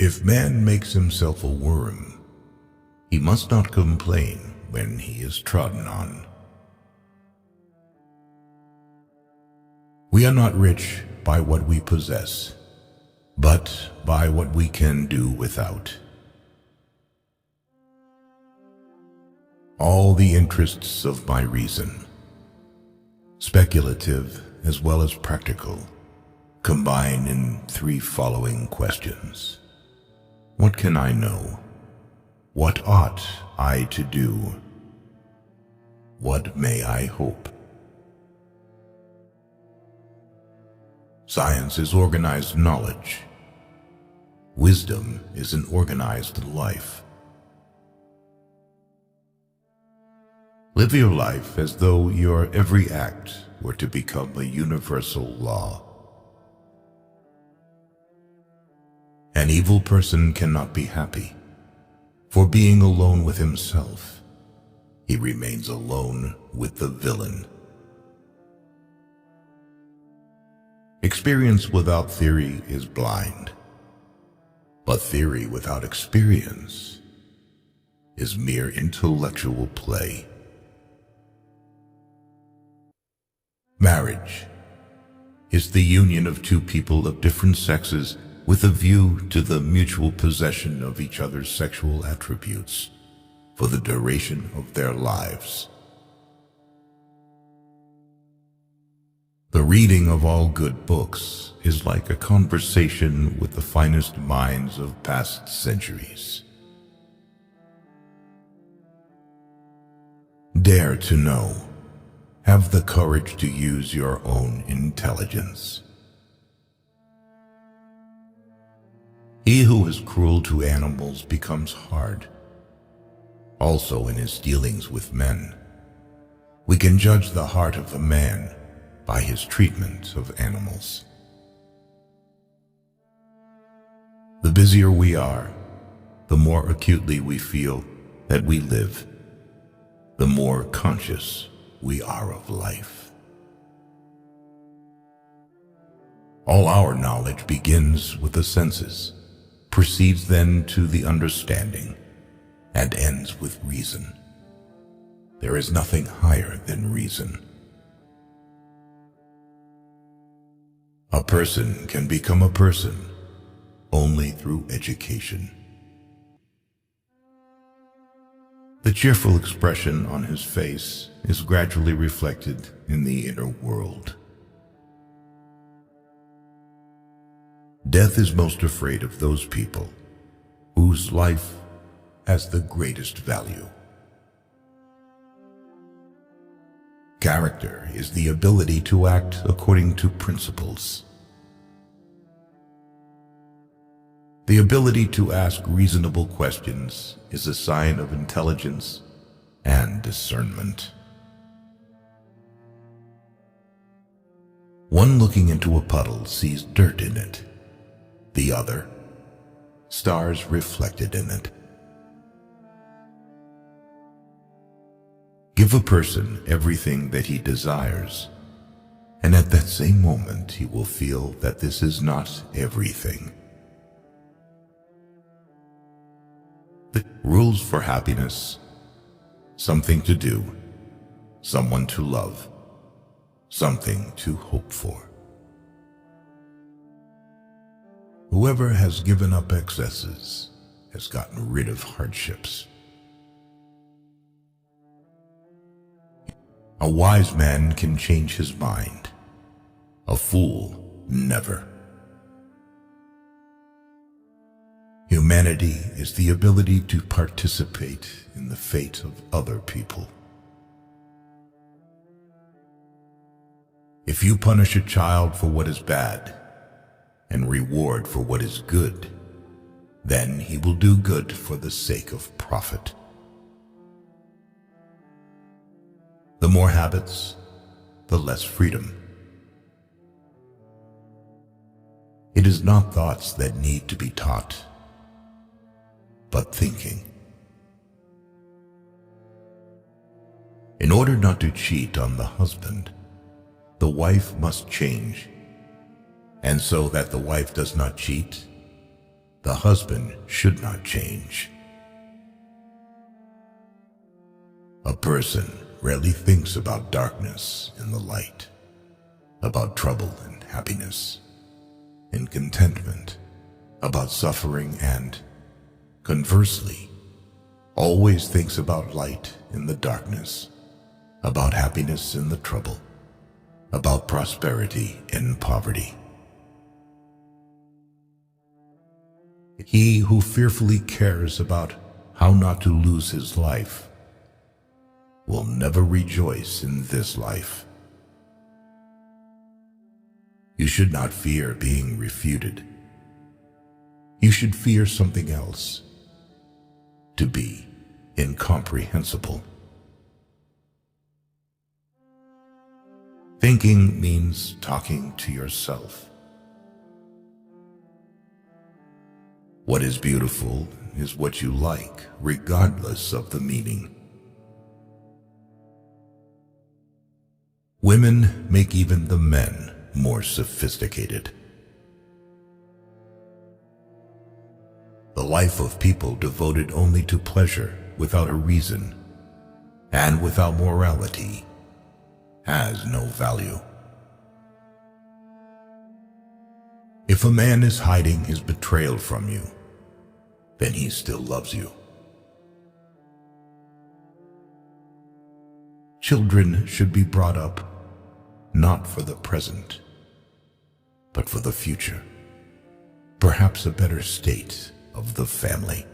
If man makes himself a worm, he must not complain when he is trodden on. We are not rich by what we possess, but by what we can do without. All the interests of my reason, speculative as well as practical, combine in three following questions. What can I know? What ought I to do? What may I hope? Science is organized knowledge. Wisdom is an organized life. Live your life as though your every act were to become a universal law. An evil person cannot be happy, for being alone with himself, he remains alone with the villain. Experience without theory is blind, but theory without experience is mere intellectual play. Marriage is the union of two people of different sexes with a view to the mutual possession of each other's sexual attributes for the duration of their lives. The reading of all good books is like a conversation with the finest minds of past centuries. Dare to know. Have the courage to use your own intelligence. He who is cruel to animals becomes hard. Also in his dealings with men, we can judge the heart of a man by his treatment of animals. The busier we are, the more acutely we feel that we live, the more conscious we are of life. All our knowledge begins with the senses, proceeds then to the understanding, and ends with reason. There is nothing higher than reason. A person can become a person only through education. The cheerful expression on his face is gradually reflected in the inner world. Death is most afraid of those people whose life has the greatest value. Character is the ability to act according to principles. The ability to ask reasonable questions is a sign of intelligence and discernment. One looking into a puddle sees dirt in it. The other, stars reflected in it. Give a person everything that he desires, and at that same moment he will feel that this is not everything. The rules for happiness: something to do, someone to love, something to hope for. Whoever has given up excesses has gotten rid of hardships. A wise man can change his mind. A fool never. Humanity is the ability to participate in the fate of other people. If you punish a child for what is bad and reward for what is good, then he will do good for the sake of profit. The more habits, the less freedom. It is not thoughts that need to be taught, but thinking. In order not to cheat on the husband, the wife must change, and so that the wife does not cheat, The husband should not change. A person rarely thinks about darkness in the light, about trouble and happiness, in contentment, about suffering, and, conversely, always thinks about light in the darkness, about happiness in the trouble, about prosperity in poverty. He who fearfully cares about how not to lose his life will never rejoice in this life. You should not fear being refuted. You should fear something else, to be incomprehensible. Thinking means talking to yourself. What is beautiful is what you like, regardless of the meaning. Women make even the men more sophisticated. The life of people devoted only to pleasure without a reason and without morality has no value. If a man is hiding his betrayal from you, then he still loves you. Children should be brought up not for the present, but for the future, perhaps a better state of the family.